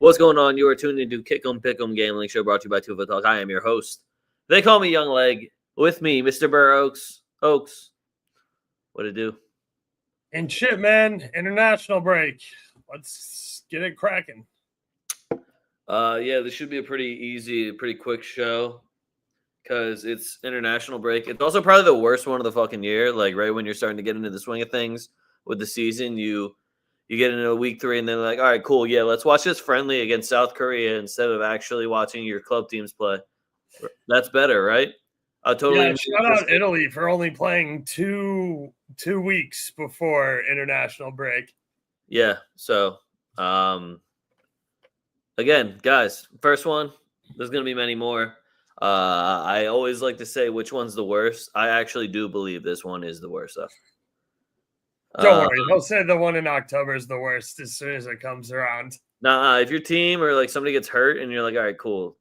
What's going on? You are tuned into Kick 'em Pick'em Gambling Show brought to you by TwoFootTalk. I am your host. They call me Young Leg. With me, Mr. BurrOaks. Oaks. What it do? And shit, man. International break. Let's get it cracking. Yeah, this should be a pretty easy, pretty quick show because it's international break. It's also probably the worst one of the fucking year. Like right when you're starting to get into the swing of things with the season, you get into week 3 and then like, all right, cool. Yeah, let's watch this friendly against South Korea instead of actually watching your club teams play. That's better, right? Totally. Yeah, shout out Italy for only playing two weeks before international break. Yeah. So, again, guys, first one. There's gonna be many more. I always like to say which one's the worst. I actually do believe this one is the worst, though. Don't worry, they'll say the one in October is the worst as soon as it comes around. Nah, if your team or like somebody gets hurt and you're like, all right, cool,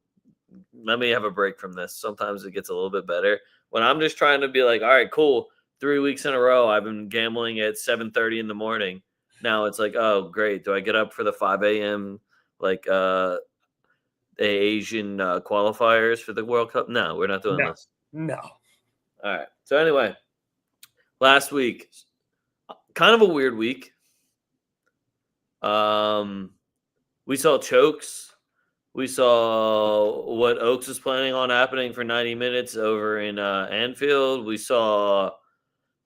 let me have a break from this. Sometimes it gets a little bit better. When I'm just trying to be like, all right, cool, 3 weeks in a row, I've been gambling at 7:30 in the morning. Now it's like, oh, great. Do I get up for the 5 a.m. like the Asian qualifiers for the World Cup? No, we're not doing this. No. All right. So anyway, last week, kind of a weird week. We saw chokes. We saw what Oaks is planning on happening for 90 minutes over in Anfield. We saw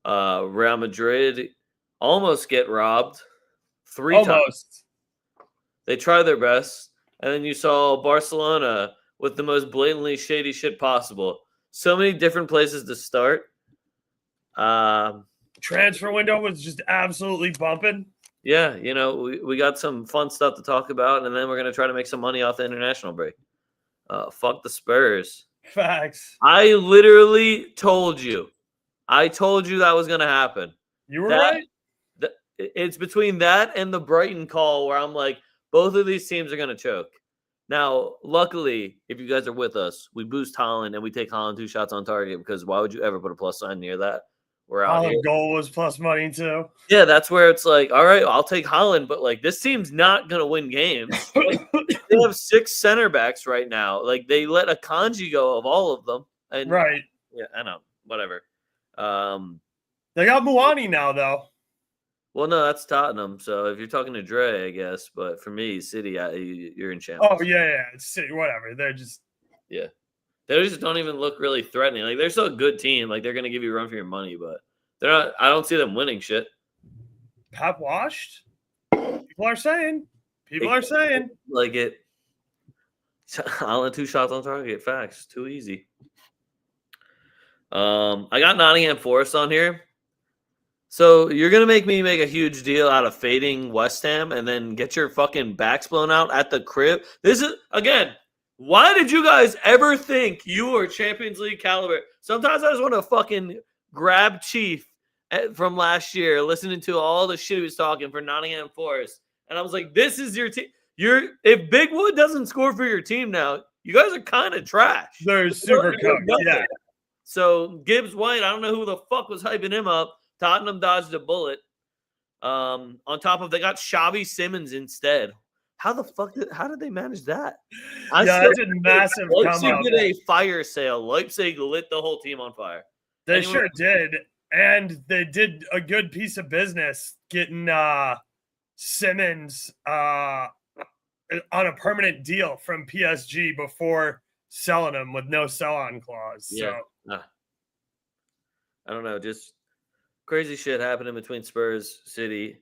Real Madrid almost get robbed 3 times. They tried their best. And then you saw Barcelona with the most blatantly shady shit possible. So many different places to start. Transfer window was just absolutely bumping. Yeah, you know, we got some fun stuff to talk about, and then we're going to try to make some money off the international break. Fuck the Spurs. Facts. I literally told you. I told you that was going to happen. You were right. It's between that and the Brighton call where I'm like, both of these teams are going to choke. Now, luckily, if you guys are with us, we boost Holland and we take Holland 2 shots on target because why would you ever put a plus sign near that? We're out Holland goal was plus money too. Yeah, that's where it's like, all right, I'll take Holland, but like this team's not gonna win games. Like, they have 6 center backs right now. Like they let Akanji go of all of them. And right. Yeah, I know. Whatever. They got Muani now though. Well, no, that's Tottenham. So if you're talking to Dre, I guess. But for me, City, you're in shambles. Oh yeah, it's City. Whatever. They're just they just don't even look really threatening. Like they're still a good team. Like they're gonna give you a run for your money, but they're not. I don't see them winning shit. Pep washed. People are saying. Like it. Holland 2 shots on target. Facts. Too easy. I got Nottingham Forest on here. So you're going to make me make a huge deal out of fading West Ham and then get your fucking backs blown out at the crib. This is, again, why did you guys ever think you were Champions League caliber? Sometimes I just want to fucking grab Chief from last year, listening to all the shit he was talking for Nottingham Forest. And I was like, this is your team. If Big Wood doesn't score for your team now, you guys are kind of trash. They're super cooked, yeah. So Gibbs White, I don't know who the fuck was hyping him up. Tottenham dodged a bullet. On top of they got Xavi Simons instead. How did they manage that? It's a massive Leipzig did a fire sale. Leipzig lit the whole team on fire. They sure did. And they did a good piece of business getting Simons on a permanent deal from PSG before selling him with no sell-on clause. Yeah. So. I don't know. Just crazy shit happening between Spurs, City.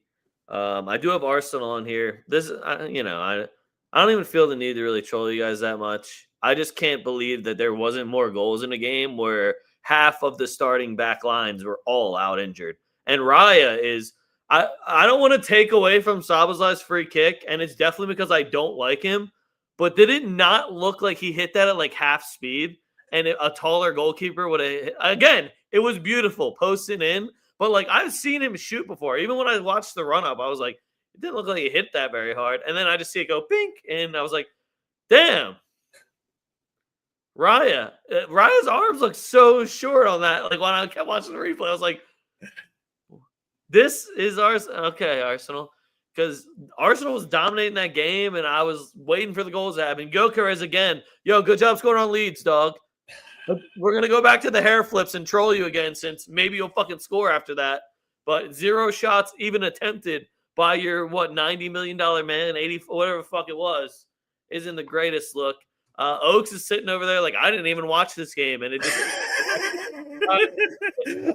I do have Arsenal on here. I don't even feel the need to really troll you guys that much. I just can't believe that there wasn't more goals in a game where half of the starting back lines were all out injured. And Raya is I don't want to take away from Szoboszlai's free kick, and it's definitely because I don't like him. But did it not look like he hit that at like half speed and a taller goalkeeper would have? Again, it was beautiful posting in. But, like, I've seen him shoot before. Even when I watched the run-up, I was like, it didn't look like he hit that very hard. And then I just see it go pink, and I was like, damn. Raya's arms look so short on that. Like, when I kept watching the replay, I was like, this is Arsenal. Okay, Arsenal. because Arsenal was dominating that game, and I was waiting for the goals to happen. Gyökeres again. Yo, good job scoring on Leeds, dog. We're going to go back to the hair flips and troll you again, since maybe you'll fucking score after that. But 0 shots even attempted by your, $90 million man, 80, whatever the fuck it was, isn't the greatest look. Oaks is sitting over there like, I didn't even watch this game, and it just...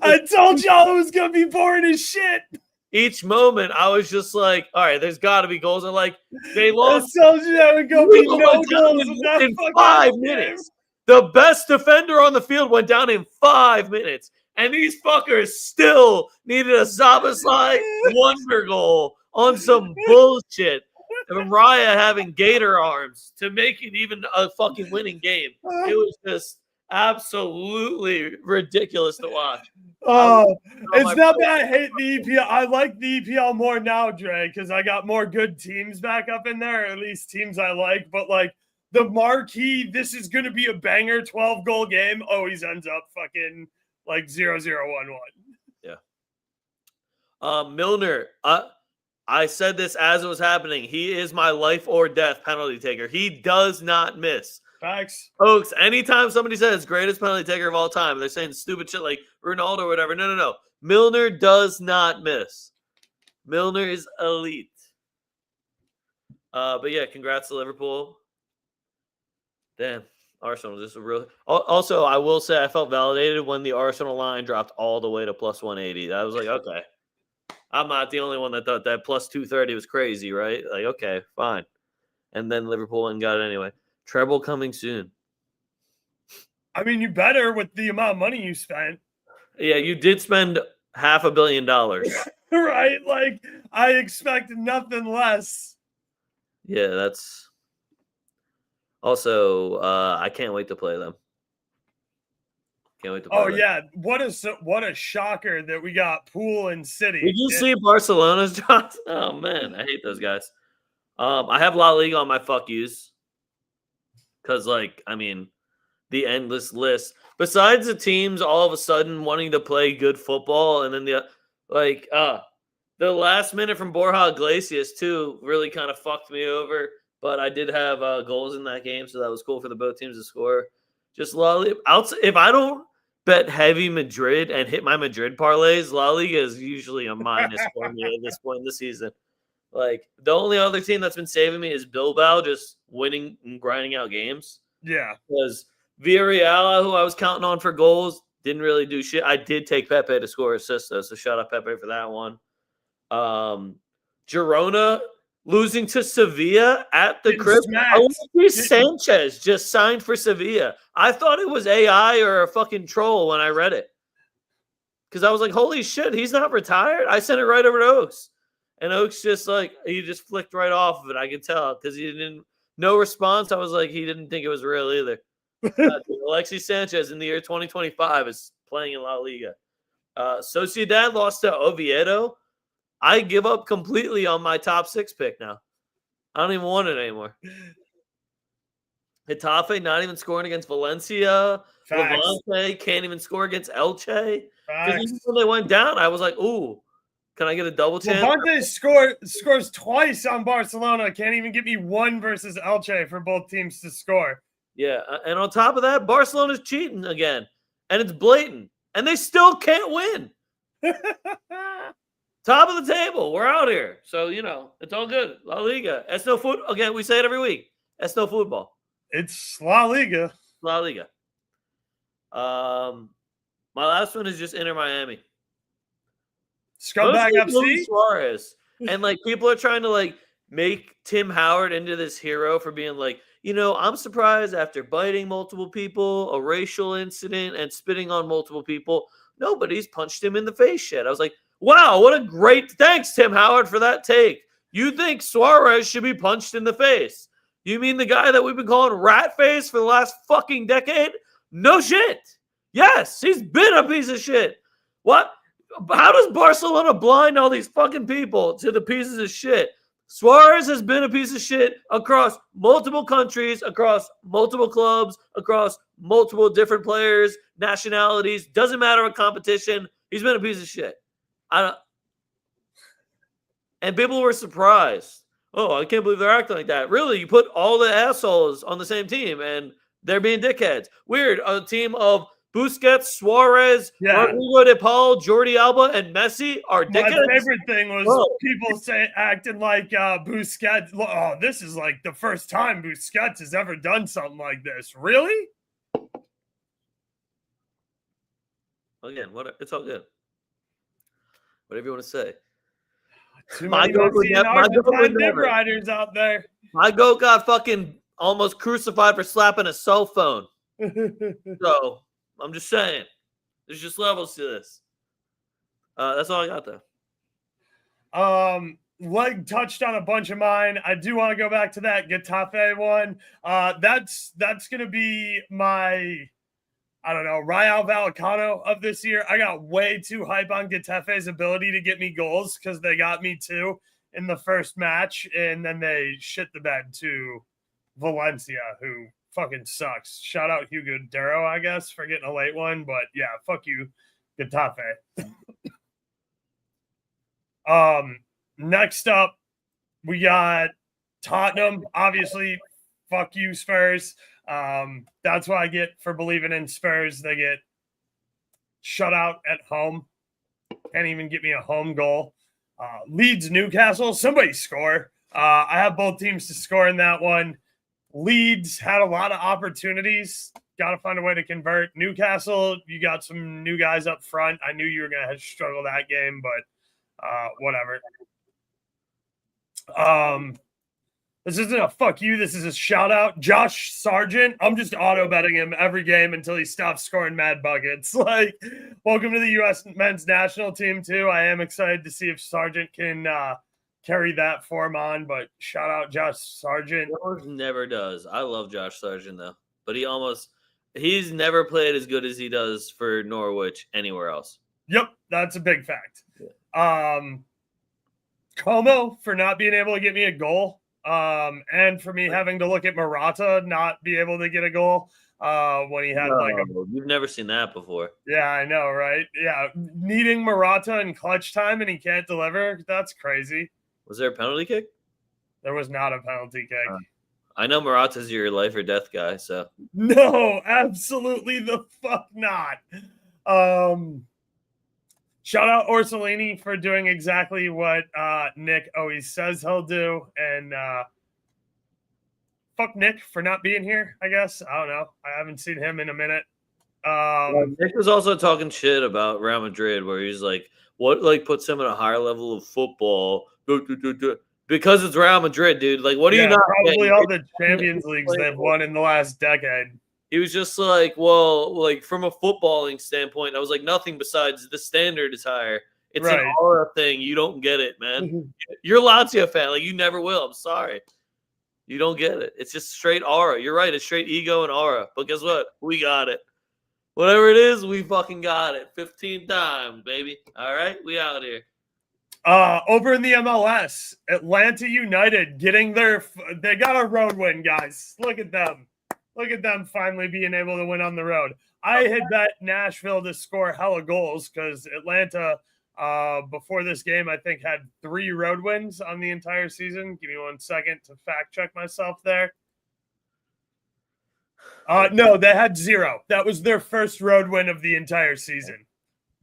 I told y'all it was going to be boring as shit. Each moment, I was just like, all right, there's got to be goals. And like, they lost. I told you that would go be no goals in 5 minutes. The best defender on the field went down in 5 minutes. And these fuckers still needed a Szoboszlai wonder goal on some bullshit. And Raya having gator arms to make it even a fucking winning game. It was just absolutely ridiculous to watch. It's not that I hate the EPL. I like the EPL more now, Dre, because I got more good teams back up in there, or at least teams I like. But like the marquee, this is going to be a banger 12-goal game, always ends up fucking like 0-0-1-1. Yeah. Milner, I said this as it was happening. He is my life or death penalty taker. He does not miss. Facts. Folks, anytime somebody says greatest penalty taker of all time, they're saying stupid shit like Ronaldo or whatever. No. Milner does not miss. Milner is elite. But yeah, congrats to Liverpool. Damn, Arsenal just a real. Also, I will say I felt validated when the Arsenal line dropped all the way to plus 180. I was like, okay, I'm not the only one that thought that plus 230 was crazy, right? Like, okay, fine. And then Liverpool went and got it anyway. Treble coming soon. I mean, you better with the amount of money you spent. Yeah, you did spend $500 million. Right? Like, I expect nothing less. Yeah, that's... Also, I can't wait to play them. Can't wait to play them. Yeah. What a shocker that we got Pool and City. Did you see Barcelona's shots? Oh, man, I hate those guys. I have La Liga on my fuck yous. Because, like, I mean, the endless list. Besides the teams all of a sudden wanting to play good football, and then the last minute from Borja Iglesias, too, really kind of fucked me over. But I did have goals in that game, so that was cool for the both teams to score. Just La Liga. If I don't bet heavy Madrid and hit my Madrid parlays, La Liga is usually a minus for me at this point in the season. Like, the only other team that's been saving me is Bilbao, just winning and grinding out games. Yeah. Because Villarreal, who I was counting on for goals, didn't really do shit. I did take Pepe to score assists, though, so shout out Pepe for that one. Girona losing to Sevilla at the crib. Sanchez just signed for Sevilla. I thought it was AI or a fucking troll when I read it. Because I was like, holy shit, he's not retired? I sent it right over to Oaks. And Oaks just like, he just flicked right off of it. I could tell because he didn't, no response. I was like, he didn't think it was real either. Alexis Sanchez in the year 2025 is playing in La Liga. Sociedad lost to Oviedo. I give up completely on my top 6 pick now. I don't even want it anymore. Getafe not even scoring against Valencia. Levante can't even score against Elche. Because even when they went down, I was like, ooh. Can I get a double chance? Levante scores twice on Barcelona. Can't even get me one versus Elche for both teams to score. Yeah, and on top of that, Barcelona's cheating again. And it's blatant. And they still can't win. Top of the table. We're out here. So, it's all good. La Liga. It's no foot. Again, we say it every week. It's no football. It's La Liga. La Liga. My last one is just Inter Miami. Scumbag FC? Suarez. And, people are trying to, make Tim Howard into this hero for being like, I'm surprised after biting multiple people, a racial incident, and spitting on multiple people, nobody's punched him in the face yet. I was like, wow, what a great thanks, Tim Howard, for that take. You think Suarez should be punched in the face? You mean the guy that we've been calling rat face for the last fucking decade? No shit. Yes, he's been a piece of shit. What? How does Barcelona blind all these fucking people to the pieces of shit? Suarez has been a piece of shit across multiple countries, across multiple clubs, across multiple different players, nationalities. Doesn't matter what competition. He's been a piece of shit. And people were surprised. Oh, I can't believe they're acting like that. Really, you put all the assholes on the same team and they're being dickheads. Weird. A team of Busquets, Suarez, Rodrigo de Paul, Jordi Alba, and Messi are dickheads. My favorite thing was people acting like Busquets. Oh, this is like the first time Busquets has ever done something like this. Really? Again, it's all good. Whatever you want to say. My goat would never. Riders out there. My goat got fucking almost crucified for slapping a cell phone. So I'm just saying, there's just levels to this. That's all I got though. Leg touched on a bunch of mine. I do want to go back to that Getafe one. That's gonna be my, I don't know, Rayo Vallecano of this year. I got way too hype on Getafe's ability to get me goals because they got me too in the first match, and then they shit the bed to Valencia, who fucking sucks. Shout out Hugo Duro, I guess, for getting a late one, but yeah, fuck you, Getafe. Next up, we got Tottenham. Obviously, fuck you, Spurs. That's what I get for believing in Spurs. They get shut out at home. Can't even get me a home goal. Leeds, Newcastle. Somebody score. I have both teams to score in that one. Leeds had a lot of opportunities. Got to find a way to convert. Newcastle, you got some new guys up front. I knew you were going to struggle that game, but whatever. This isn't a fuck you. This is a shout out. Josh Sargent. I'm just auto betting him every game until he stops scoring mad buckets. Like, welcome to the U.S. men's national team too. I am excited to see if Sargent can carry that form on. But shout out Josh Sargent. He never does. I love Josh Sargent though, but he's never played as good as he does for Norwich anywhere else. Yep, that's a big fact. Yeah. Como for not being able to get me a goal. And for me having to look at Morata not be able to get a goal when he had you've never seen that before. Yeah, I know, right? Yeah, needing Morata in clutch time and he can't deliver. That's crazy. Was there a penalty kick? There was not a penalty kick. I know Morata's your life or death guy, so no, absolutely the fuck not. Shout out Orsolini for doing exactly what Nick always says he'll do. And fuck Nick for not being here, I guess. I don't know. I haven't seen him in a minute. Nick was also talking shit about Real Madrid where he's like, what puts him at a higher level of football? Because it's Real Madrid, dude. Like, what do you not probably all the Champions Leagues they've won in the last decade. He was just like, well, like from a footballing standpoint, I was like, nothing besides the standard is higher. It's an aura thing. You don't get it, man. You're a Lazio fan. Like, you never will. I'm sorry. You don't get it. It's just straight aura. You're right. It's straight ego and aura. But guess what? We got it. Whatever it is, we fucking got it. 15 times, baby. All right? We out here. Over in the MLS, Atlanta United they got a road win, guys. Look at them. Look at them finally being able to win on the road. I had bet Nashville to score hella goals because Atlanta, before this game, I think had 3 road wins on the entire season. Give me 1 second to fact check myself there. No, they had 0. That was their first road win of the entire season.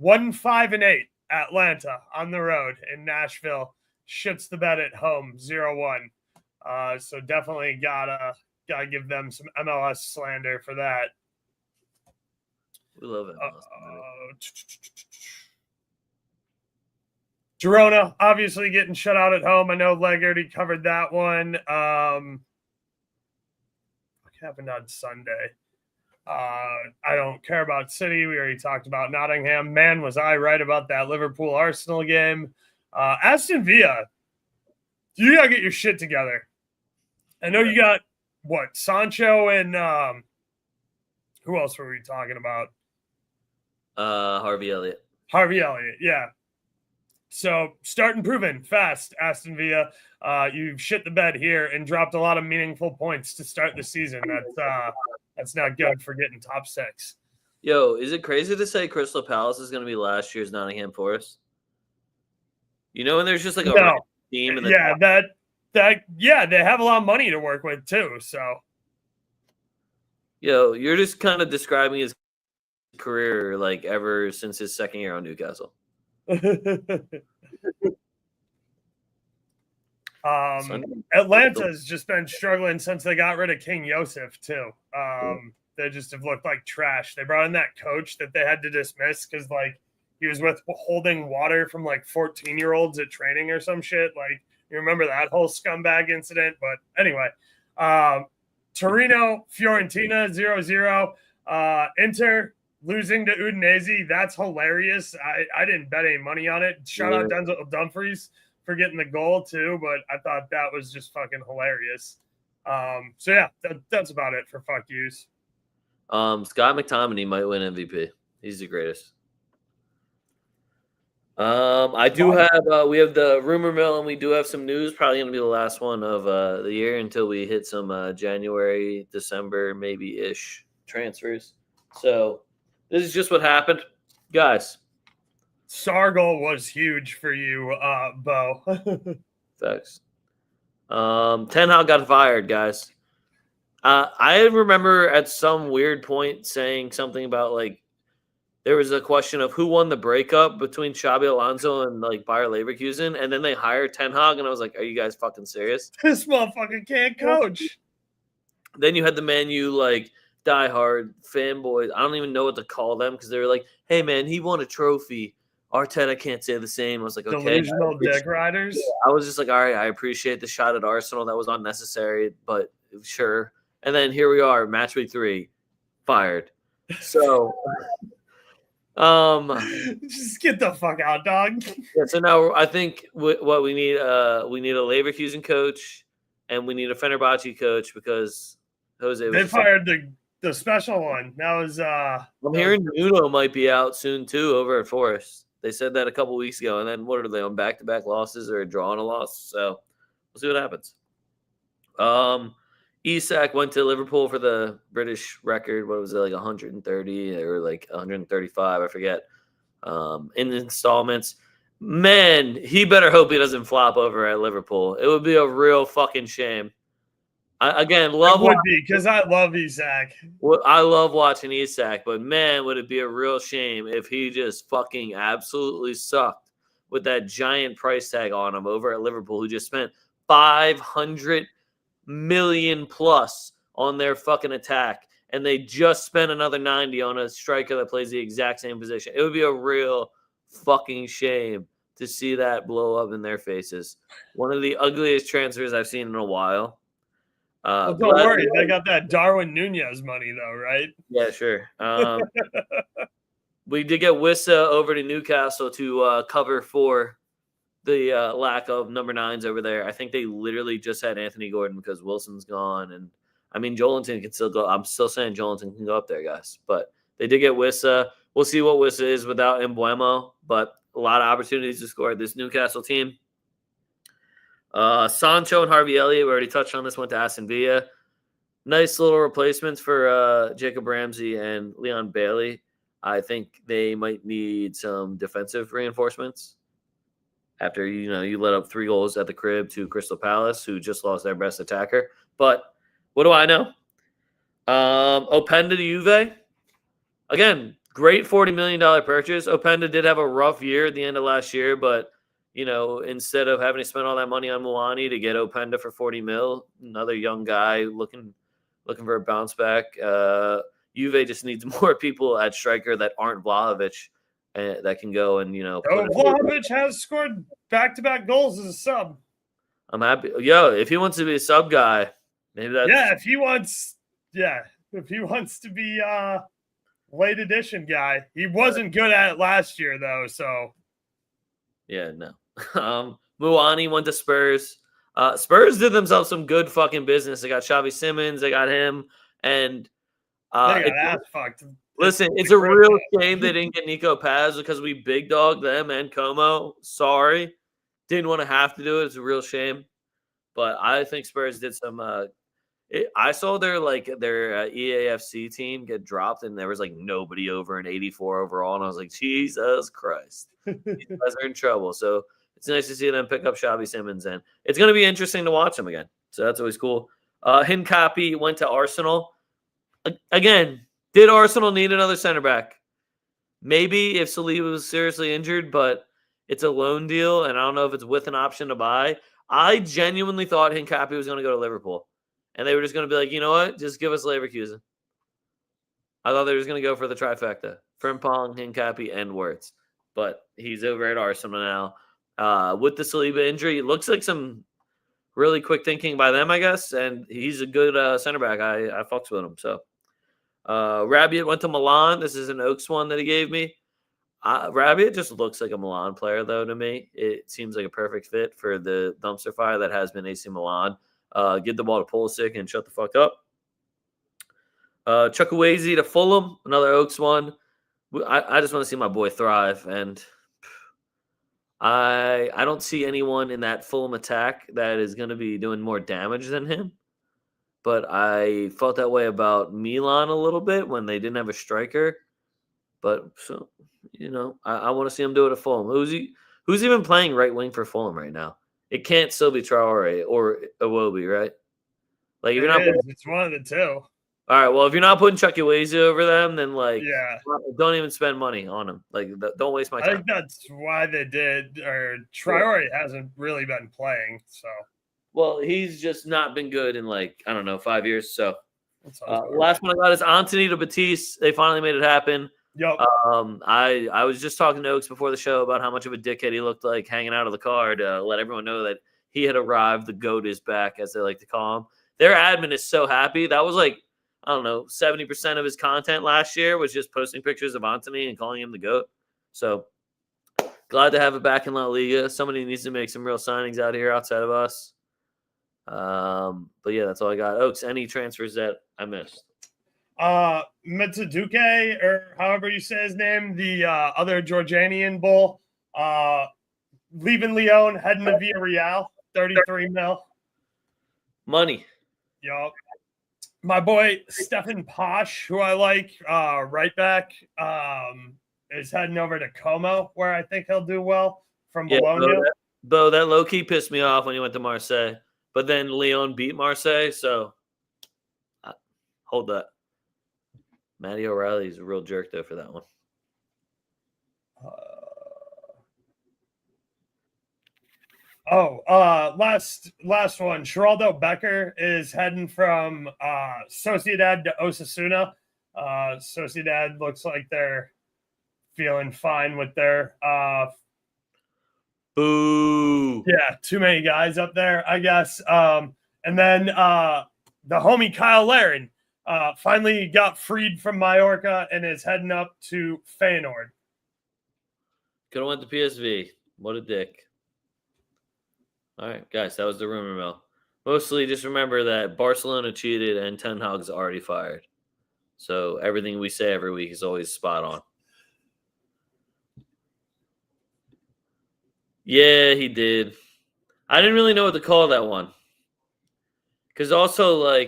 1-5-8 Atlanta on the road in Nashville. Shits the bed at home, 0-1. So definitely gotta give them some MLS slander for that. We love it. Girona obviously getting shut out at home. I know Leg already covered that one. What happened on Sunday? I don't care about City. We already talked about Nottingham. Man, was I right about that Liverpool Arsenal game. Aston Villa, you gotta get your shit together. I know you got Sancho and who else were we talking about? Harvey Elliott. Harvey Elliott, yeah. So start improving fast, Aston Villa. You've shit the bed here and dropped a lot of meaningful points to start the season. That's not good for getting top 6. Yo, is it crazy to say Crystal Palace is going to be last year's Nottingham Forest? You know, and there's just like team. And yeah, they have a lot of money to work with too. So, you're just kind of describing his career like ever since his second year on Newcastle. Atlanta has just been struggling since they got rid of King Yosef too. They just have looked like trash. They brought in that coach that they had to dismiss because like he was withholding water from like 14-year-olds at training or some shit. Like you remember that whole scumbag incident. But anyway, Torino, Fiorentina 0-0. Inter losing to Udinese. That's hilarious. I didn't bet any money on it. Shout out Denzel Dumfries for getting the goal too, but I thought that was just fucking hilarious. So yeah, that's about it for fuck yous. Scott McTominay might win MVP. He's the greatest. I do have we have the rumor mill, and we do have some news. Probably going to be the last one of the year until we hit some January, December, maybe ish transfers. So this is just what happened, guys. Sargol was huge for you, Bo. Thanks. Ten Hag got fired, guys. I remember at some weird point saying something about like there was a question of who won the breakup between Xabi Alonso and like Bayer Leverkusen, and then they hired Ten Hag, and I was like, "Are you guys fucking serious? This motherfucker can't coach." Then you had the Man U like diehard fanboys. I don't even know what to call them because they were like, "Hey man, he won a trophy. Arteta can't say the same." I was like, "Okay." Delusional dick riders. I was just like, "All right, I appreciate the shot at Arsenal. That was unnecessary, but sure." And then here we are, match week 3, fired. So, just get the fuck out, dog. Yeah. So now I think what we need a Leverkusen coach, and we need a Fenerbahce coach because Jose. They fired the special one. That was. I'm hearing Nuno might be out soon too over at Forest. They said that a couple weeks ago, and then what are they on back-to-back losses or drawing a loss? So we'll see what happens. Isak went to Liverpool for the British record. What was it, like 130 or like 135? I forget. In installments. Man, he better hope he doesn't flop over at Liverpool. It would be a real fucking shame. It would be because I love Isak. I love watching Isak, but man, would it be a real shame if he just fucking absolutely sucked with that giant price tag on him over at Liverpool, who just spent 500 million plus on their fucking attack, and they just spent another 90 on a striker that plays the exact same position. It would be a real fucking shame to see that blow up in their faces. One of the ugliest transfers I've seen in a while. Don't worry, they got that Darwin Nunez money though, right? Yeah, sure. We did get Wissa over to Newcastle to cover for the lack of number 9s over there. I think they literally just had Anthony Gordon because Wilson's gone. And I mean, Jolinton can still go. I'm still saying Jolinton can go up there, guys. But they did get Wissa. We'll see what Wissa is without Mbeumo, but a lot of opportunities to score this Newcastle team. Sancho and Harvey Elliott, we already touched on this, went to Aston Villa. Nice little replacements for Jacob Ramsey and Leon Bailey. I think they might need some defensive reinforcements. After, you let up 3 goals at the crib to Crystal Palace, who just lost their best attacker. But what do I know? Openda to Juve. Again, great $40 million purchase. Openda did have a rough year at the end of last year, but, instead of having to spend all that money on Muani to get Openda for 40 mil, another young guy looking for a bounce back. Juve just needs more people at striker that aren't Vlahovic. That can go and Vlahovic has scored back-to-back goals as a sub. I'm happy. If he wants to be a sub guy, maybe that's if he wants to be late edition guy. He wasn't good at it last year though, so no. Muani went to Spurs. Spurs did themselves some good fucking business. They got Xavi Simons, they got him, and they got ass fucked. Listen, it's a real shame they didn't get Nico Paz because we big dogged them and Como. Sorry. Didn't want to have to do it. It's a real shame. But I think Spurs did some I saw their EAFC team get dropped, and there was like nobody over an 84 overall, and I was like, Jesus Christ. These guys are in trouble. So it's nice to see them pick up Xavi Simons, and it's going to be interesting to watch them again. So that's always cool. Hincapie went to Arsenal. Again, did Arsenal need another center back? Maybe if Saliba was seriously injured, but it's a loan deal, and I don't know if it's with an option to buy. I genuinely thought Hincapie was going to go to Liverpool, and they were just going to be like, you know what? Just give us Leverkusen. I thought they were just going to go for the trifecta. Frimpong, Hincapie, and Wirtz. But he's over at Arsenal now. With the Saliba injury, it looks like some really quick thinking by them, I guess, and he's a good center back. I fucks with him. So Rabiot went to Milan. This is an Oaks one that he gave me. Rabiot just looks like a Milan player, though, to me. It seems like a perfect fit for the dumpster fire that has been AC Milan. Get the ball to Pulisic and shut the fuck up. Chukwueze to Fulham, another Oaks one. I just want to see my boy thrive, and I don't see anyone in that Fulham attack that is going to be doing more damage than him. But I felt that way about Milan a little bit when they didn't have a striker. But so I want to see him do it at Fulham. Who's even playing right wing for Fulham right now? It can't still be Traore or Iwobi, right? Like if you're not, it's one of the two. All right, well, if you're not putting Chukwueze over them, then yeah, don't even spend money on him. Like, don't waste my time. I think that's why they did. Or Traore hasn't really been playing, so. Well, he's just not been good in 5 years. So, last one I got is Anthony to Batiste. They finally made it happen. Yep. I was just talking to Oaks before the show about how much of a dickhead he looked like hanging out of the car to let everyone know that he had arrived. The GOAT is back, as they like to call him. Their admin is so happy. That was 70% of his content last year was just posting pictures of Anthony and calling him the GOAT. So glad to have it back in La Liga. Somebody needs to make some real signings out here outside of us. But yeah, that's all I got. Oaks, any transfers that I missed? Mitsuduke, or however you say his name, the other Georgianian bull, leaving Lyon, heading to Villarreal, 33 mil. Money. Yup. My boy Stefan Posch, who I like, right back, is heading over to Como, where I think he'll do well from Bologna. Bo, that low key pissed me off when he went to Marseille, but then Lyon beat Marseille, so hold that. Matty O'Reilly's a real jerk though for that one. Last one. Geraldo Becker is heading from Sociedad to Osasuna. Sociedad looks like they're feeling fine with their boo. Yeah, too many guys up there, I guess. And then the homie Kyle Larin finally got freed from Mallorca and is heading up to Feyenoord. Could have went to PSV. What a dick. All right, guys, that was the rumor mill. Mostly just remember that Barcelona cheated and Ten Hag's already fired. So everything we say every week is always spot on. Yeah, he did. I didn't really know what to call that one. Because also,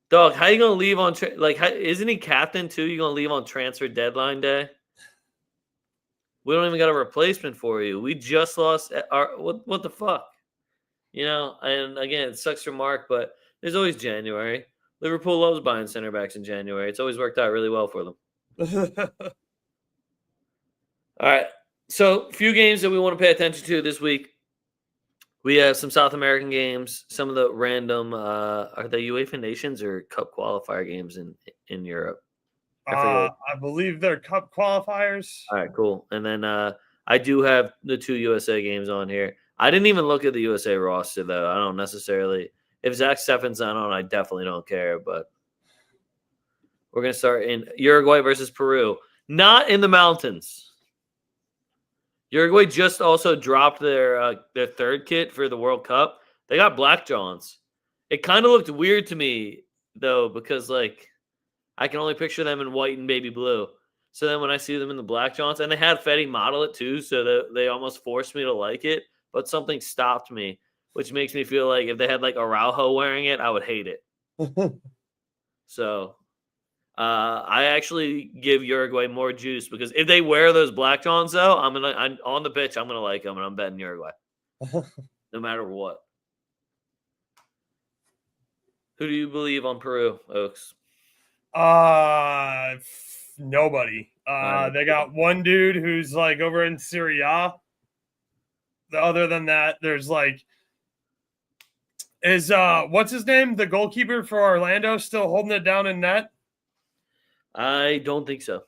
dog, how you going to leave on isn't he captain too? You going to leave on transfer deadline day? We don't even got a replacement for you. We just lost our what the fuck? And again, it sucks for Mark, but there's always January. Liverpool loves buying center backs in January. It's always worked out really well for them. All right. So, a few games that we want to pay attention to this week. We have some South American games, some of the random are they UEFA Nations or Cup qualifier games in Europe? I believe they're Cup qualifiers. All right, cool. And then I do have the 2 USA games on here. I didn't even look at the USA roster, though. I don't necessarily – if Zach Steffen's not on, I definitely don't care. But we're going to start in Uruguay versus Peru. Not in the mountains. Uruguay just also dropped their third kit for the World Cup. They got Black Johns. It kind of looked weird to me, though, because, I can only picture them in white and baby blue. So then when I see them in the Black Johns, and they had Fetty model it too, so that they almost forced me to like it, but something stopped me, which makes me feel like if they had Araujo wearing it, I would hate it. So I actually give Uruguay more juice because if they wear those black johns, though, I'm on the pitch. I'm gonna like them, and I'm betting Uruguay, no matter what. Who do you believe on Peru, Oaks? Nobody. They got one dude who's like over in Syria. Other than that, there's like what's his name? The goalkeeper for Orlando still holding it down in net? I don't think so.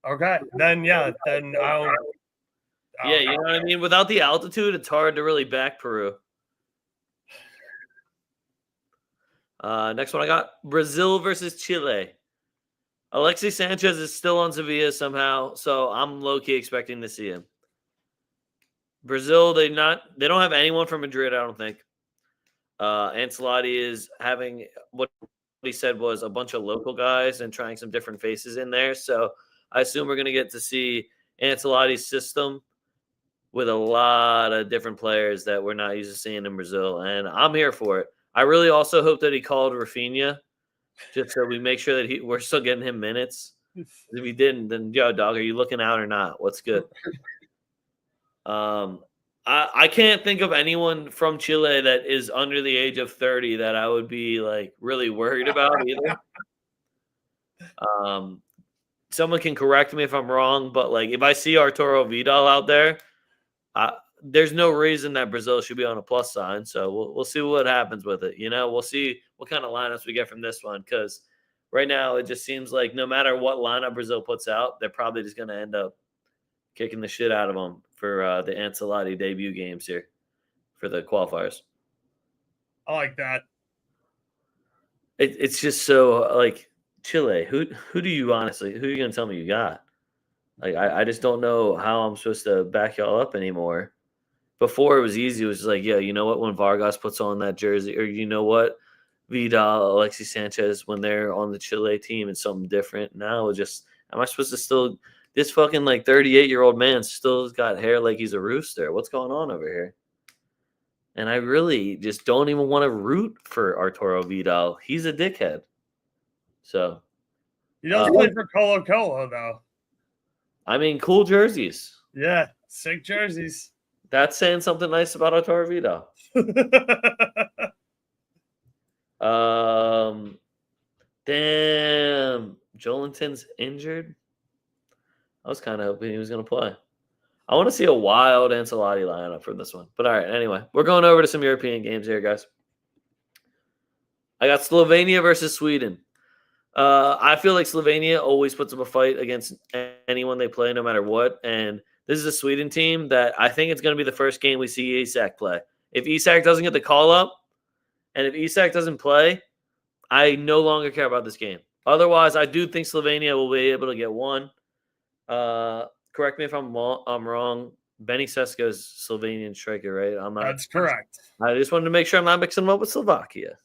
Okay, then I don't. Yeah, you know what I mean? Without the altitude, it's hard to really back Peru. Next one I got Brazil versus Chile. Alexis Sanchez is still on Sevilla somehow, so I'm low-key expecting to see him. Brazil, they don't have anyone from Madrid, I don't think. Ancelotti is having what he said was a bunch of local guys and trying some different faces in there. So I assume we're going to get to see Ancelotti's system with a lot of different players that we're not used to seeing in Brazil, and I'm here for it. I really also hope that he called Rafinha just so we make sure that we're still getting him minutes. If he didn't, then yo, dog, are you looking out or not? What's good? I can't think of anyone from Chile that is under the age of 30 that I would be like really worried about either. Someone can correct me if I'm wrong, but like if I see Arturo Vidal out there, there's no reason that Brazil should be on a plus sign. So we'll see what happens with it. You know, we'll see what kind of lineups we get from this one because right now it just seems like no matter what lineup Brazil puts out, they're probably just going to end up kicking the shit out of them for the Ancelotti debut games here for the qualifiers. I like that. It's just so like Chile. Who do you honestly? Who are you going to tell me you got? Like I just don't know how I'm supposed to back y'all up anymore. Before it was easy. It was just like, yeah, you know what? When Vargas puts on that jersey, or you know what, Vidal, Alexis Sanchez, when they're on the Chile team, it's something different. Now it's just, am I supposed to still? This fucking like 38-year-old man still got hair like he's a rooster. What's going on over here? And I really just don't even want to root for Arturo Vidal. He's a dickhead. So he does play for Colo Colo though. I mean, cool jerseys. Yeah, sick jerseys. That's saying something nice about Arturo Vidal. Damn. Jolinton's injured. I was kind of hoping he was going to play. I want to see a wild Ancelotti lineup for this one. But all right, anyway, we're going over to some European games here, guys. I got Slovenia versus Sweden. I feel like Slovenia always puts up a fight against anyone they play, no matter what. And this is a Sweden team that I think it's going to be the first game we see Isak play. If Isak doesn't get the call up, and if Isak doesn't play, I no longer care about this game. Otherwise, I do think Slovenia will be able to get one. Correct me if I'm wrong. Benny Sesko's Slovenian striker, right? That's correct. I just wanted to make sure I'm not mixing him up with Slovakia.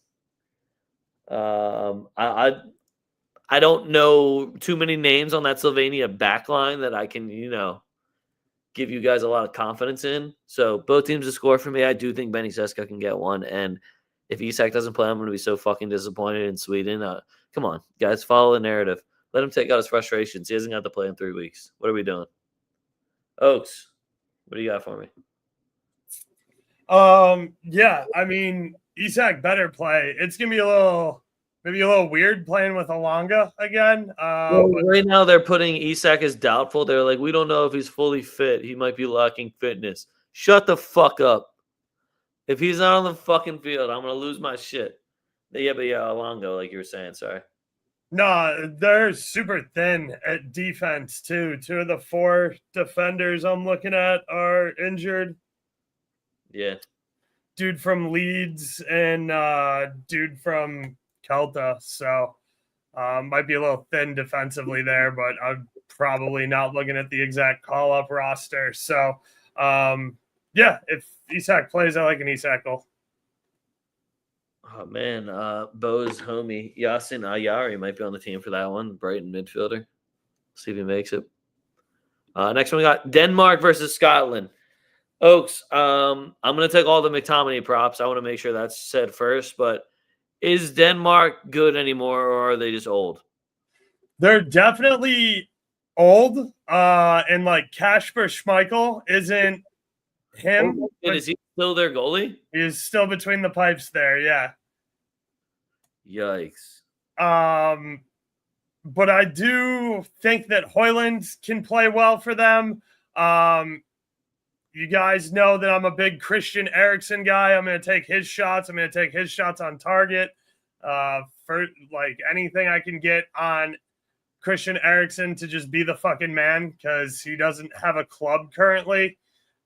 I don't know too many names on that Slovenia backline that I can, give you guys a lot of confidence in. So both teams to score for me. I do think Benny Sesko can get one. And if Isak doesn't play, I'm going to be so fucking disappointed in Sweden. Come on, guys, follow the narrative. Let him take out his frustrations. He hasn't got to play in 3 weeks. What are we doing? Oaks, what do you got for me? Yeah, I mean, Isak better play. It's going to be maybe a little weird playing with Alanga again. Right now they're putting Isak as doubtful. They're like, we don't know if he's fully fit. He might be lacking fitness. Shut the fuck up. If he's not on the fucking field, I'm going to lose my shit. Yeah, Alanga, like you were saying, sorry. No, they're super thin at defense, too. 2 of the 4 defenders I'm looking at are injured. Yeah. Dude from Leeds and dude from Celta. So might be a little thin defensively there, but I'm probably not looking at the exact call-up roster. So, yeah, if Isak plays, I like an Isak goal. Oh, man. Bo's homie, Yasin Ayari, might be on the team for that one. Brighton midfielder. See if he makes it. Next one, we got Denmark versus Scotland. Oaks, I'm going to take all the McTominay props. I want to make sure that's said first. But is Denmark good anymore, or are they just old? They're definitely old. And like Kasper Schmeichel isn't him. And is he still their goalie? He's still between the pipes there, yeah. Yikes. But I do think that Hoyland can play well for them. You guys know that I'm a big Christian Eriksen guy. I'm going to take his shots. I'm going to take his shots on target. For like anything I can get on Christian Eriksen to just be the fucking man because he doesn't have a club currently.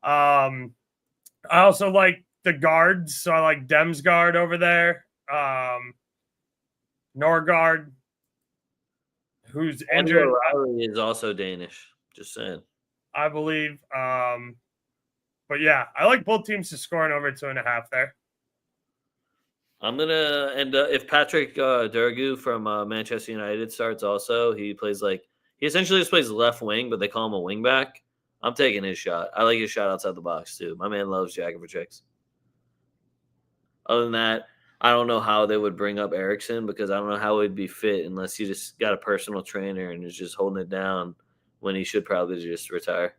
I also like the guards, so I like Demsgaard over there. Norgard, who's injured. Riley is also Danish. Just saying. I believe. But yeah, I like both teams to score in over 2.5 there. I'm gonna if Patrick Durgu from Manchester United starts also, he essentially just plays left wing, but they call him a wing back. I'm taking his shot. I like his shot outside the box too. My man loves jacking for chicks. Other than that, I don't know how they would bring up Eriksen because I don't know how he'd be fit unless you just got a personal trainer and is just holding it down when he should probably just retire.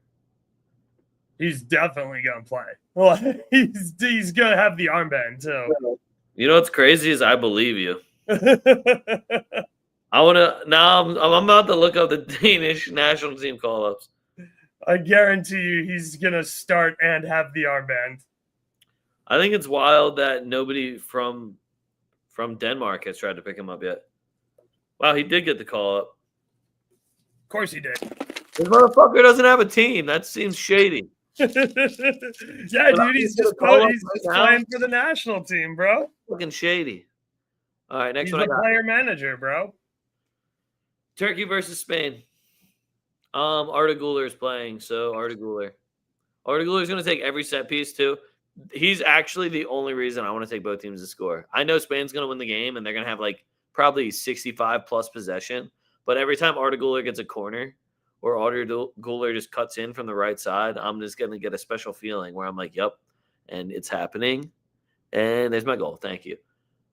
He's definitely gonna play. Well, he's gonna have the armband too. You know what's crazy is I believe you. I want to now. I'm about to look up the Danish national team call-ups. I guarantee you, he's gonna start and have the armband. I think it's wild that nobody from Denmark has tried to pick him up yet. Wow, he did get the call up. Of course he did. This motherfucker doesn't have a team. That seems shady. Yeah, dude, he's just playing for the national team, bro. Fucking shady. All right, next he's one. He's a player manager, bro. Turkey versus Spain. Arda Güler is playing, so Arda Güler. Arda Güler is going to take every set piece too. He's actually the only reason I want to take both teams to score. I know Spain's going to win the game, and they're going to have like probably 65 plus possession. But every time Arda Güler gets a corner or Arda Güler just cuts in from the right side, I'm just going to get a special feeling where I'm like, yep, and it's happening. And there's my goal. Thank you.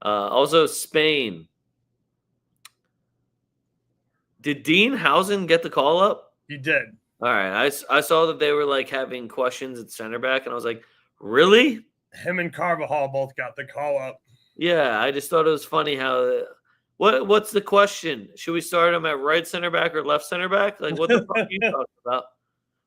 Also, Spain. Did Dean Housen get the call up? He did. All right. I saw that they were like having questions at center back, and I was like, really? Him and Carvajal both got the call up. Yeah, I just thought it was funny how what's the question? Should we start him at right center back or left center back? Like, what the fuck are you talking about?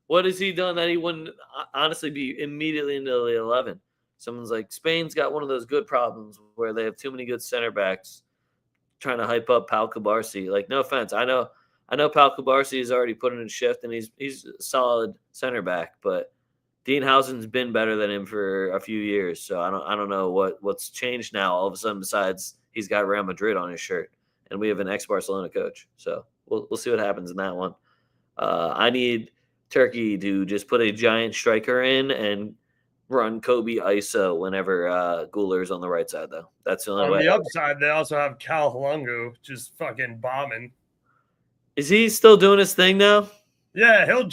What has he done that he wouldn't honestly be immediately into the 11? Someone's like, Spain's got one of those good problems where they have too many good center backs trying to hype up Pau Kubarsi. Like, no offense. I know Pau Kubarsi has already put in a shift and he's a solid center back, but Dean Housen's been better than him for a few years. So I don't know what's changed now all of a sudden besides he's got Real Madrid on his shirt and we have an ex-Barcelona coach. So we'll see what happens in that one. I need Turkey to just put a giant striker in and run Kobe ISO whenever Güler's on the right side, though. That's the only way. On the upside, they also have Cal Halungu just fucking bombing. Is he still doing his thing now? Yeah, he'll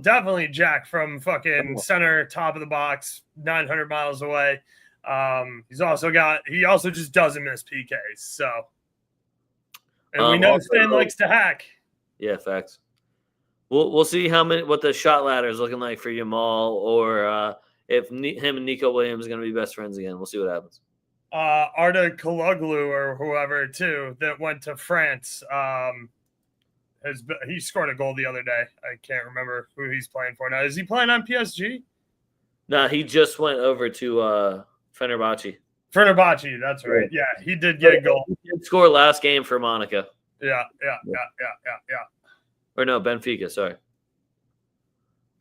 definitely jack from fucking center, top of the box, 900 miles away. He also just doesn't miss PKs. So, and we know Spain likes to hack. Yeah, facts. We'll see what the shot ladder is looking like for Yamal, or if him and Nico Williams are going to be best friends again. We'll see what happens. Arda Kaloglu or whoever too that went to France. He scored a goal the other day. I can't remember who he's playing for now. Is he playing on PSG? No, he just went over to Fenerbahce. Fenerbahce, that's right. Yeah, he did get a goal. He did score last game for Monaco. Yeah. Or no, Benfica, sorry.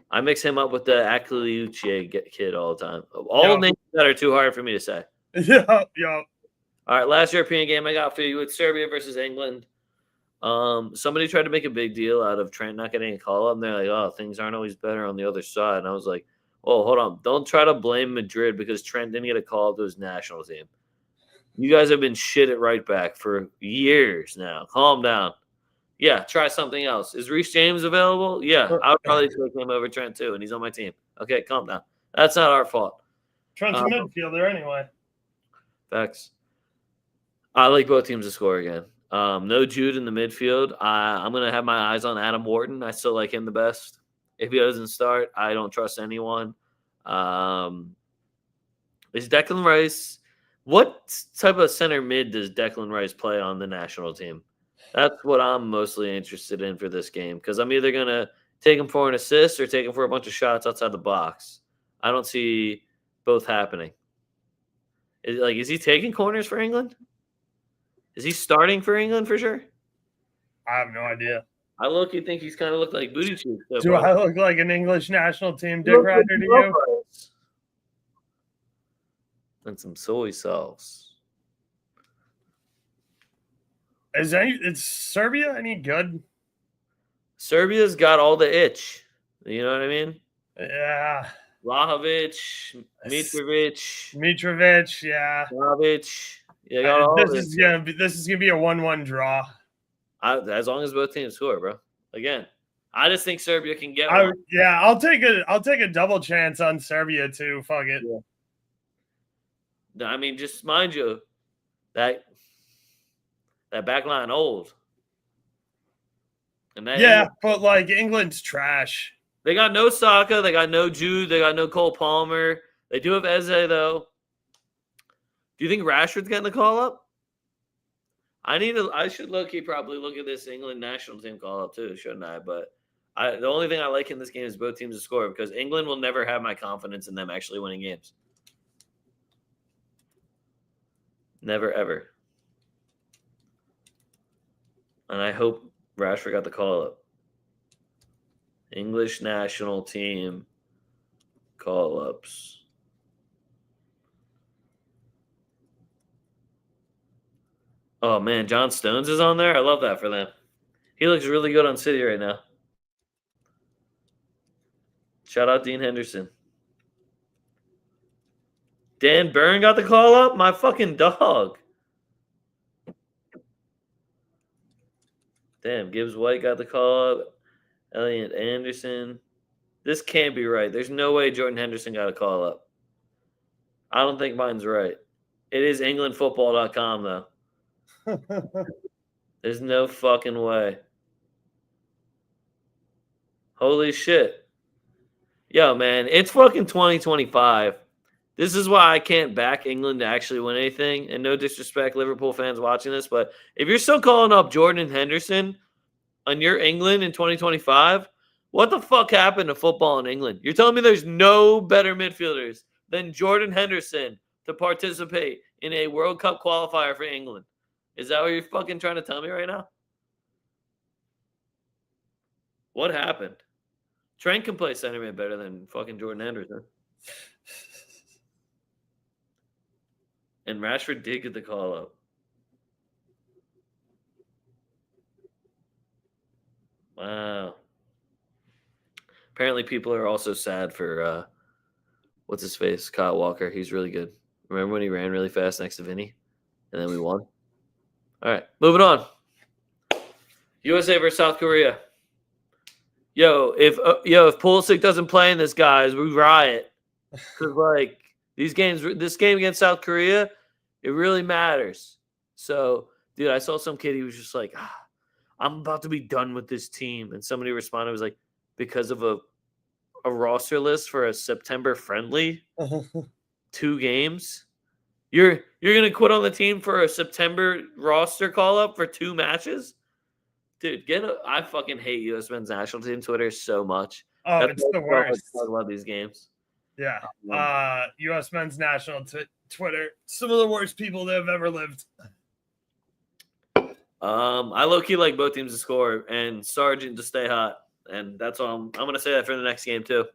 I mix him up with the Akliuche kid all the time. All names that are too hard for me to say. Yeah. All right, last European game I got for you with Serbia versus England. Somebody tried to make a big deal out of Trent not getting a call up, and they're like, oh, things aren't always better on the other side. And I was like, oh, hold on. Don't try to blame Madrid because Trent didn't get a call up to his national team. You guys have been shit at right back for years now. Calm down. Yeah, try something else. Is Reece James available? Yeah, I would probably take him over Trent too, and he's on my team. Okay, calm down. That's not our fault. Trent's a midfielder anyway. Facts. I like both teams to score again. No Jude in the midfield. I'm going to have my eyes on Adam Wharton. I still like him the best. If he doesn't start, I don't trust anyone. Is Declan Rice? What type of center mid does Declan Rice play on the national team? That's what I'm mostly interested in for this game because I'm either going to take him for an assist or take him for a bunch of shots outside the box. I don't see both happening. Is he taking corners for England? Is he starting for England for sure? I have no idea. I look-y think he's kind of looked like booty cheeks. So Do I look like an English national team dick rider to you? And some soy sauce. Is Serbia any good? Serbia's got all the itch. You know what I mean? Yeah. Vlahovic, Mitrovic, yeah. Vlahovic. You got all this is gonna be a 1-1 draw. As long as both teams score, bro. Again, I just think Serbia can get one. Yeah, I'll take a double chance on Serbia too. Fuck it. Yeah. I mean, just mind you, that back line old. And but like England's trash. They got no Saka, they got no Jude, they got no Cole Palmer. They do have Eze though. Do you think Rashford's getting the call up? I should probably look at this England national team call up too, shouldn't I? But the only thing I like in this game is both teams to score because England will never have my confidence in them actually winning games. Never, ever. And I hope Rashford got the call up. English national team call ups. Oh, man, John Stones is on there? I love that for them. He looks really good on City right now. Shout out Dean Henderson. Dan Burn got the call up? My fucking dog. Damn, Gibbs White got the call up. Elliot Anderson. This can't be right. There's no way Jordan Henderson got a call up. I don't think mine's right. It is englandfootball.com, though. There's no fucking way. Holy shit. Yo, man, it's fucking 2025. This is why I can't back England to actually win anything. And no disrespect, Liverpool fans watching this, but if you're still calling up Jordan Henderson on your England in 2025, what the fuck happened to football in England? You're telling me there's no better midfielders than Jordan Henderson to participate in a World Cup qualifier for England? Is that what you're fucking trying to tell me right now? What happened? Trent can play center mid better than fucking Jordan Henderson. And Rashford did get the call up. Wow. Apparently people are also sad for what's his face? Kyle Walker. He's really good. Remember when he ran really fast next to Vinny? And then we won? All right, moving on. USA versus South Korea. If Pulisic doesn't play in this, guys, we riot. Because like this game against South Korea, it really matters. So, dude, I saw some kid. He was just like, "I'm about to be done with this team," and somebody responded, was like, "Because of a roster list for a September friendly, 2 games." You're gonna quit on the team for a September roster call up for 2 matches, dude. I fucking hate U.S. men's national team Twitter so much. Oh, it's the worst. I love these games. Yeah, U.S. men's national Twitter. Some of the worst people that have ever lived. I low key like both teams to score and Sargent to stay hot, and that's all. I'm gonna say that for the next game too.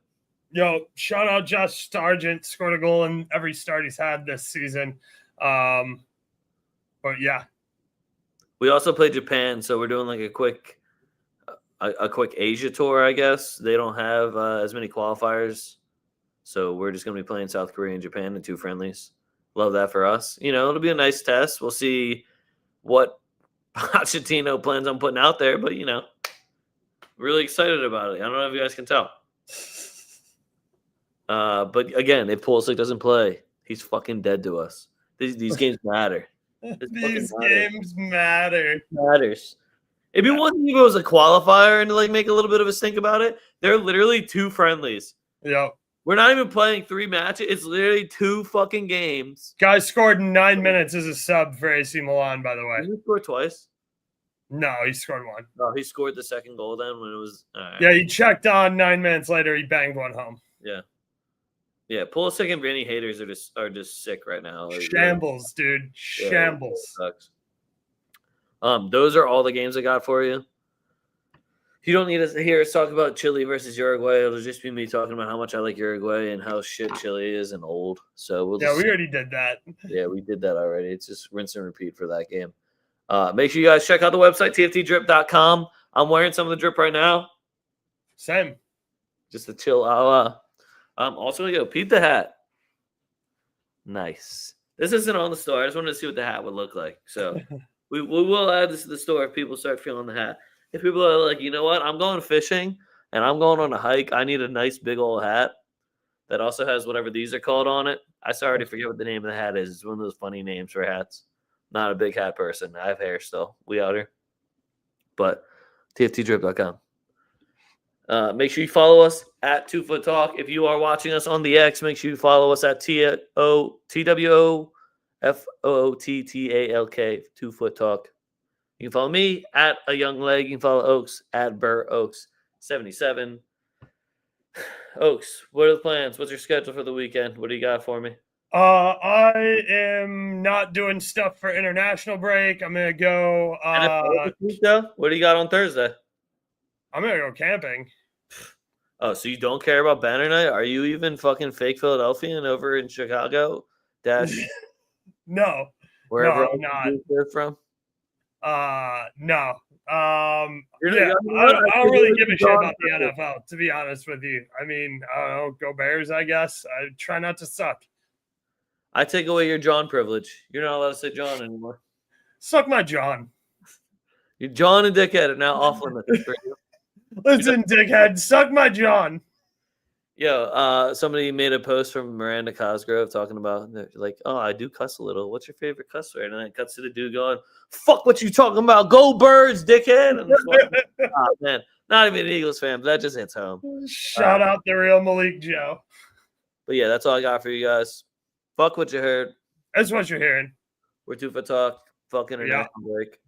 Yo, shout out Josh Sargent, scored a goal in every start he's had this season. But yeah. We also play Japan, so we're doing like a quick Asia tour, I guess. They don't have as many qualifiers, so we're just going to be playing South Korea and Japan in 2 friendlies. Love that for us. It'll be a nice test. We'll see what Pochettino plans on putting out there, but, really excited about it. I don't know if you guys can tell. But again, if Pulisic doesn't play, he's fucking dead to us. These games matter. These games matter. Matters. It'd be one thing if it was a qualifier and like make a little bit of a stink about it. They're literally 2 friendlies. Yep. We're not even playing 3 matches. It's literally 2 fucking games. Guy scored in 9 minutes as a sub for AC Milan, by the way. Did he score twice? No, he scored 1. Oh, he scored the second goal then when it was. Right. Yeah, he checked on 9 minutes later. He banged 1 home. Yeah. Yeah, Pulisic and Vinny haters are just sick right now. Shambles, dude. Shambles. Those are all the games I got for you. You don't need to hear us talk about Chile versus Uruguay. It'll just be me talking about how much I like Uruguay and how shit Chile is and old. So we already did that. Yeah, we did that already. It's just rinse and repeat for that game. Make sure you guys check out the website, tftdrip.com. I'm wearing some of the drip right now. Same. Just to chill out. Also, peep the hat. Nice. This isn't on the store. I just wanted to see what the hat would look like. So we will add this to the store if people start feeling the hat. If people are like, you know what, I'm going fishing and I'm going on a hike, I need a nice big old hat that also has whatever these are called on it. I already forget what the name of the hat is. It's one of those funny names for hats. Not a big hat person. I have hair still. We out here. But tftdrip.com. Make sure you follow us at 2FootTalk. If you are watching us on the X, make sure you follow us at TWOFOOTTALK, 2FootTalk. You can follow me at A Young Leg. You can follow Oaks at BurrOaks77. Oaks, what are the plans? What's your schedule for the weekend? What do you got for me? I am not doing stuff for international break. I'm gonna go. What do you got on Thursday? I'm gonna go camping. Oh, so you don't care about banner night? Are you even fucking fake Philadelphian over in Chicago? No, wherever I'm not. You're from? No. I don't really give a shit about the NFL, to be honest with you. I mean, I don't know, go Bears, I guess. I try not to suck. I take away your John privilege. You're not allowed to say John anymore. Suck my John. Your John and dickhead are now off limits for you. Listen, dickhead, suck my John. Yo, somebody made a post from Miranda Cosgrove talking about, like, oh, I do cuss a little. What's your favorite cuss word? And then it cuts to the dude going, fuck what you talking about. Go Birds, dickhead. And oh, man, not even an Eagles fan, but that just hits home. Shout out the real Malik Joe. But yeah, that's all I got for you guys. Fuck what you heard. That's what you're hearing. We're 2FootTalk. Fuck international break.